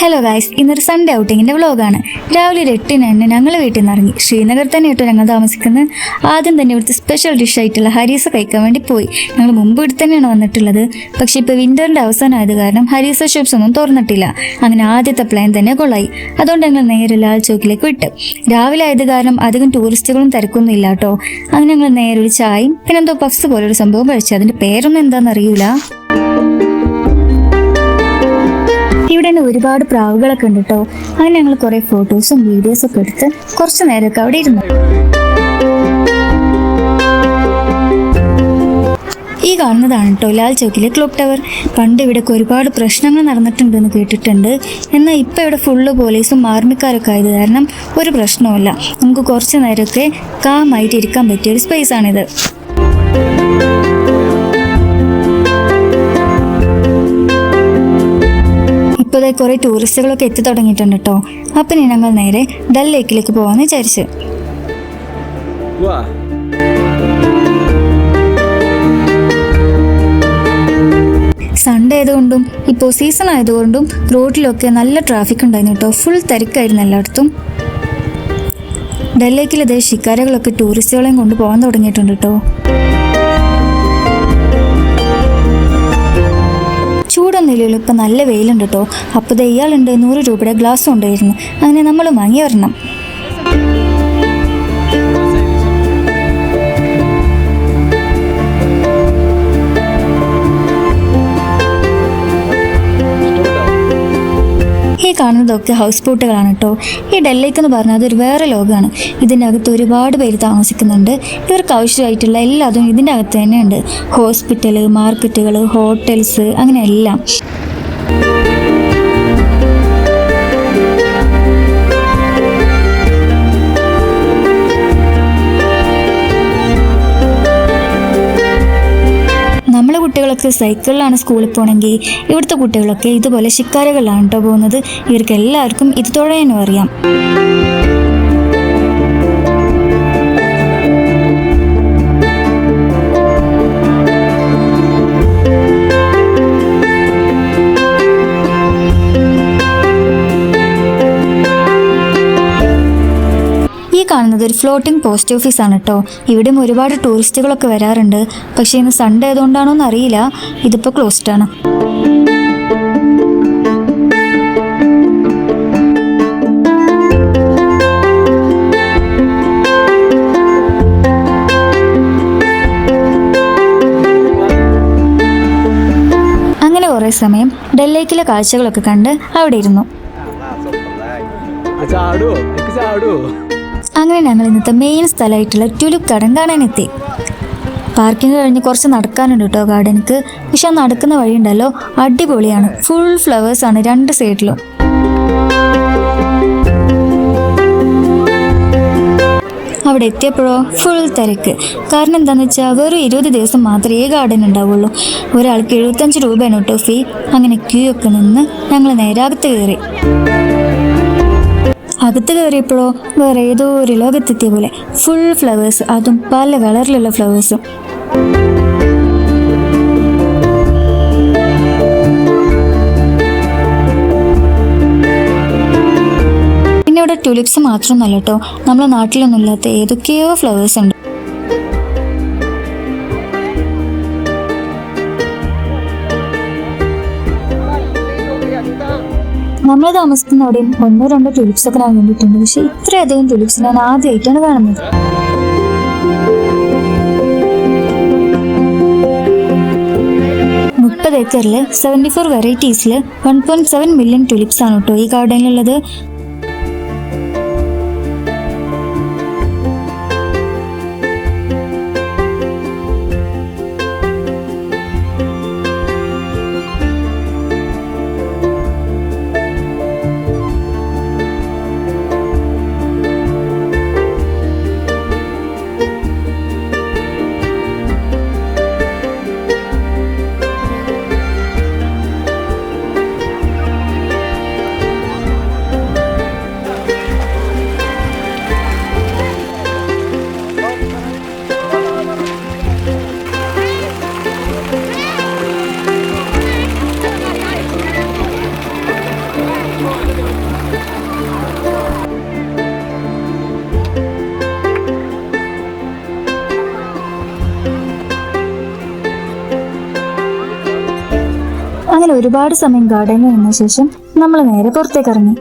Hello guys, ഇന്നൊരു Sunday ഔട്ടിങ്ങിൻ്റെ വ്ളോഗാണ്. രാവിലെ ഒരു 8-ന് തന്നെ ഞങ്ങൾ വീട്ടിൽ നിന്ന് ഇറങ്ങി. ശ്രീനഗർ തന്നെ കേട്ടോ ഞങ്ങൾ താമസിക്കുന്നത്. ആദ്യം തന്നെ ഇവിടുത്തെ സ്പെഷ്യൽ ഡിഷായിട്ടുള്ള ഹരീസ കഴിക്കാൻ വേണ്ടി പോയി. ഞങ്ങൾ മുമ്പ് ഇവിടെ തന്നെയാണ് വന്നിട്ടുള്ളത്. പക്ഷേ ഇപ്പോൾ വിൻ്ററിൻ്റെ അവസാനമായത് കാരണം ഹരീസ ഷോപ്സ് ഒന്നും തുറന്നിട്ടില്ല. അങ്ങനെ ആദ്യത്തെ പ്ലാൻ തന്നെ കൊള്ളായി. അതുകൊണ്ട് ഞങ്ങൾ നേരെ ലാൽ ചോക്കിലേക്ക് വിട്ട്. രാവിലെ ആയത് കാരണം അധികം ടൂറിസ്റ്റുകളും തിരക്കൊന്നും ഇല്ല കേട്ടോ. അങ്ങനെ ഞങ്ങൾ നേരെ ഒരു ചായയും പിന്നെ എന്തോ പഫ്സ് പോലൊരു സംഭവം കഴിച്ചു. അതിൻ്റെ പേരൊന്നും എന്താണെന്ന് അറിയില്ല. ഇവിടെ തന്നെ ഒരുപാട് പ്രാവുകളൊക്കെ ഉണ്ട് കേട്ടോ. അങ്ങനെ ഞങ്ങൾ കുറേ ഫോട്ടോസും വീഡിയോസും ഒക്കെ എടുത്ത് കുറച്ച് നേരമൊക്കെ അവിടെ ഇരുന്നു. ഈ കാണുന്നതാണ് കേട്ടോ ലാൽ ചോക്കിലെ ക്ലോക്ക് ടവർ. പണ്ട് ഇവിടെയൊക്കെ ഒരുപാട് പ്രശ്നങ്ങൾ നടന്നിട്ടുണ്ടെന്ന് കേട്ടിട്ടുണ്ട്. എന്നാൽ ഇപ്പം ഇവിടെ ഫുള്ള് പോലീസും ആർമിക്കാരൊക്കെ ആയത് കാരണം ഒരു പ്രശ്നവുമില്ല. നമുക്ക് കുറച്ച് നേരമൊക്കെ കാമായിട്ട് ഇരിക്കാൻ പറ്റിയ ഒരു സ്പേസാണിത്. ഇപ്പോൾ കുറേ ടൂറിസ്റ്റുകളൊക്കെ എത്തി തുടങ്ങിയിട്ടുണ്ട് കേട്ടോ. അപ്പം ഞങ്ങൾ നേരെ ഡൽ ലേക്കിലേക്ക് പോകാമെന്ന് വിചാരിച്ചു. സൺഡേ ആയതുകൊണ്ടും ഇപ്പോൾ സീസൺ ആയതുകൊണ്ടും റോഡിലൊക്കെ നല്ല ട്രാഫിക് ഉണ്ടായിരുന്നു കേട്ടോ. ഫുൾ തിരക്കായിരുന്നു എല്ലായിടത്തും. ഡൽ ലേക്കിൽ ഇതേ ഷിക്കാരകളൊക്കെ ടൂറിസ്റ്റുകളെയും കൊണ്ട് പോകാൻ തുടങ്ങിയിട്ടുണ്ട് കേട്ടോ. ചൂടൊന്നുമില്ലല്ലോ, ഇപ്പം നല്ല വെയിലുണ്ട് കേട്ടോ. അപ്പോൾ ഇയാളുണ്ട് 100 രൂപയുടെ ഗ്ലാസ് ഉണ്ടായിരുന്നു. അങ്ങനെ നമ്മൾ വാങ്ങി വരണം. ഈ കാണുന്നതൊക്കെ ഹൗസ് ബോട്ടുകളാണ് കേട്ടോ. ഈ ഡൽ ലേക്ക് എന്ന് പറഞ്ഞാൽ അതൊരു വേറെ ലോകമാണ്. ഇതിൻ്റെ അകത്ത് ഒരുപാട് പേര് താമസിക്കുന്നുണ്ട്. ഇവർക്ക് ആവശ്യമായിട്ടുള്ള എല്ലാതും ഇതിൻ്റെ അകത്ത് തന്നെയുണ്ട്. ഹോസ്പിറ്റൽ, മാർക്കറ്റുകൾ, ഹോട്ടൽസ്, അങ്ങനെ എല്ലാം. നമ്മളെ കുട്ടികളൊക്കെ സൈക്കിളിലാണ് സ്കൂളിൽ പോകണമെങ്കിൽ ഇവിടുത്തെ കുട്ടികളൊക്കെ ഇതുപോലെ ശിക്കാരകളിലാണ് കേട്ടോ പോകുന്നത്. ഇവർക്ക് എല്ലാവർക്കും ഇത് തുഴയാനും അറിയാം. കാണുന്നത് ഒരു ഫ്ലോട്ടിംഗ് പോസ്റ്റ് ഓഫീസാണ് കേട്ടോ. ഇവിടെയും ഒരുപാട് ടൂറിസ്റ്റുകളൊക്കെ വരാറുണ്ട്. പക്ഷേ ഇന്ന് സൺഡേ ആയതുകൊണ്ടാണോ എന്ന് അറിയില്ല, ഇതിപ്പോൾ ക്ലോസ്ഡ് ആണ്. അങ്ങനെ കുറേ സമയം ഡൽ ലേക്കിലെ കാഴ്ചകളൊക്കെ കണ്ട് അവിടെ ഇരുന്നു. അങ്ങനെ ഞങ്ങൾ ഇന്നത്തെ മെയിൻ സ്ഥലമായിട്ടുള്ള ടുലിപ്പ് ഗാർഡൻ കാണാനെത്തി. പാർക്കിംഗ് കഴിഞ്ഞ് കുറച്ച് നടക്കാനുണ്ട് കേട്ടോ ഗാർഡനിക്ക്. പക്ഷെ ആ നടക്കുന്ന വഴിയുണ്ടല്ലോ അടിപൊളിയാണ്. ഫുൾ ഫ്ലവേഴ്സാണ് രണ്ട് സൈഡിലും. അവിടെ എത്തിയപ്പോഴോ ഫുൾ തിരക്ക്. കാരണം എന്താണെന്ന് വെച്ചാൽ വെറും 20 ദിവസം മാത്രമേ ഈ ഗാർഡൻ ഉണ്ടാവുള്ളൂ. ഒരാൾക്ക് 75 രൂപയാണ് കേട്ടോ ഫീ. അങ്ങനെ ക്യൂ ഒക്കെ നിന്ന് ഞങ്ങൾ നേരെ അകത്ത് കയറി. അകത്ത് കയറിയപ്പോഴോ വേറെ ഏതോ ഒരു ലോകത്തെത്തിയ പോലെ ഫുൾ ഫ്ലവേഴ്സ്, അതും പല കളറിലുള്ള ഫ്ലവേഴ്സും. പിന്നെ ഇവിടെ ട്യൂലിപ്സ് മാത്രമൊന്നുമല്ല കേട്ടോ, നമ്മളെ നാട്ടിലൊന്നും ഇല്ലാത്ത ഏതൊക്കെയോ ഫ്ലവേഴ്സ് ഉണ്ട്. നമ്മൾ താമസിക്കുന്ന അവിടെയും 1-2 ട്യൂലിപ്സ് ഒക്കെ ഞാൻ കണ്ടിട്ടുണ്ട്. പക്ഷെ ഇത്രയധികം ട്യൂലിപ്സ് ഞാൻ ആദ്യമായിട്ടാണ് കാണുന്നത്. ഏക്കറിൽ 74 വെറൈറ്റീസിൽ 1.7 മില്യൺ ട്യൂലിപ്സ് ആണ് കേട്ടോ ഈ ഗാർഡനിലുള്ളത്. അങ്ങനെ ഒരുപാട് സമയം ഗാർഡനിൽ നിന്ന ശേഷം നമ്മൾ നേരെ പുറത്തേക്ക് ഇറങ്ങി.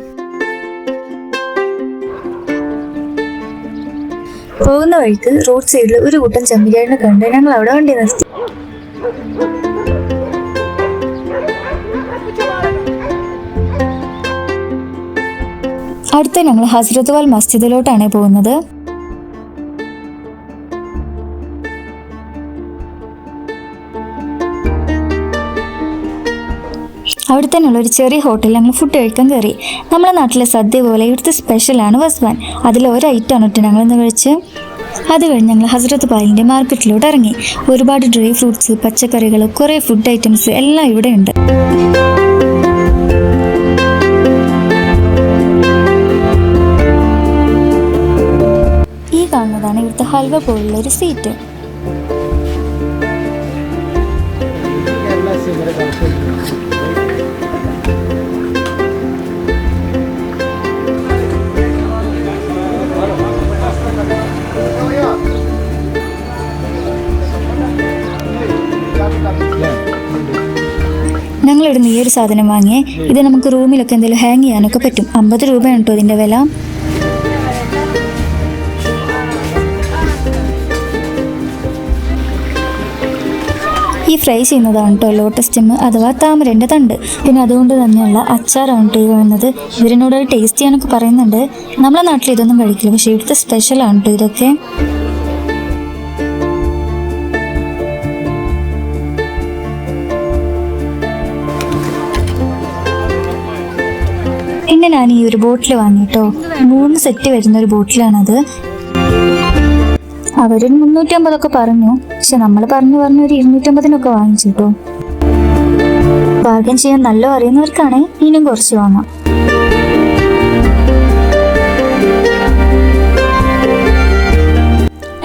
പോകുന്ന വഴിക്ക് റോഡ് സൈഡിൽ ഒരു കൂട്ടം ചെമ്മരിയാടിനെ കണ്ട് ഞങ്ങൾ അവിടെ വണ്ടി നിർത്തി. അടുത്ത ഞങ്ങൾ ഹസ്രത്ത് വാൽ മസ്ജിദിലോട്ടാണ് പോകുന്നത്. അവിടെ തന്നെയുള്ള ഒരു ചെറിയ ഹോട്ടലിൽ ഞങ്ങൾ ഫുഡ് കഴിക്കാൻ കയറി. നമ്മുടെ നാട്ടിലെ സദ്യ പോലെ ഇവിടുത്തെ സ്പെഷ്യലാണ് വസ്വാൻ. അതിൽ ഒരു ഐറ്റമാണ് ഇട്ട് ഞങ്ങളിന്ന് കഴിച്ച്. അത് കഴിഞ്ഞ് ഞങ്ങൾ ഹസ്രത്ത് പാലിൻ്റെ മാർക്കറ്റിലോട്ട് ഇറങ്ങി. ഒരുപാട് ഡ്രൈ ഫ്രൂട്ട്സ്, പച്ചക്കറികൾ, കുറേ ഫുഡ് ഐറ്റംസ് എല്ലാം ഇവിടെ ഉണ്ട്. ഈ കാണുന്നതാണ് ഇവിടുത്തെ ഹൽവ പോലുള്ള ഒരു സീറ്റ്. ഞങ്ങളിവിടുന്ന് ഈ ഒരു സാധനം വാങ്ങിയേ. ഇത് നമുക്ക് റൂമിലൊക്കെ എന്തെങ്കിലും ഹാങ് ചെയ്യാനൊക്കെ പറ്റും. 50 രൂപയാണ് കേട്ടോ ഇതിൻ്റെ വില. ഈ ഫ്രൈ ചെയ്യുന്നതാണ് കേട്ടോ ലോട്ടസ് സ്റ്റെം അഥവാ താമരൻ്റെ തണ്ട്. പിന്നെ അതുകൊണ്ട് തന്നെയുള്ള അച്ചാറാണ് കേട്ടോ ഈ കാണുന്നത്. ഇവരിനോട് ടേസ്റ്റ് ചെയ്യാനൊക്കെ പറയുന്നുണ്ട്. നമ്മളെ നാട്ടിൽ ഇതൊന്നും കഴിക്കില്ല, പക്ഷേ ഇവിടുത്തെ സ്പെഷ്യലാണ് കേട്ടോ ഇതൊക്കെ. പിന്നെ ഞാൻ ഈ ഒരു ബോട്ടിൽ വാങ്ങിട്ടോ. 3 സെറ്റ് വരുന്ന ഒരു ബോട്ടിലാണത്. അവരൊരു 350 പറഞ്ഞു, പക്ഷെ നമ്മൾ പറഞ്ഞു ഒരു 250 വാങ്ങിച്ചു കേട്ടോ. ബാർഗൻ ചെയ്യാൻ നല്ല അറിയുന്നവർക്കാണെ ഇനിയും കുറച്ച് വാങ്ങാം.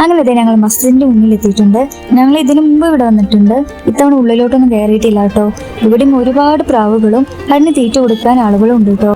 അങ്ങനെ ഇതേ ഞങ്ങൾ മസ്ജിദിന്റെ മുന്നിൽ എത്തിയിട്ടുണ്ട്. ഞങ്ങൾ ഇതിനു മുമ്പ് ഇവിടെ വന്നിട്ടുണ്ട്. ഇത്തവണ ഉള്ളിലോട്ടൊന്നും കയറിയിട്ടില്ല കേട്ടോ. ഇവിടെയും ഒരുപാട് പ്രാവുകളും അതിന് തീറ്റ കൊടുക്കാൻ ആളുകളും ഉണ്ട് കേട്ടോ.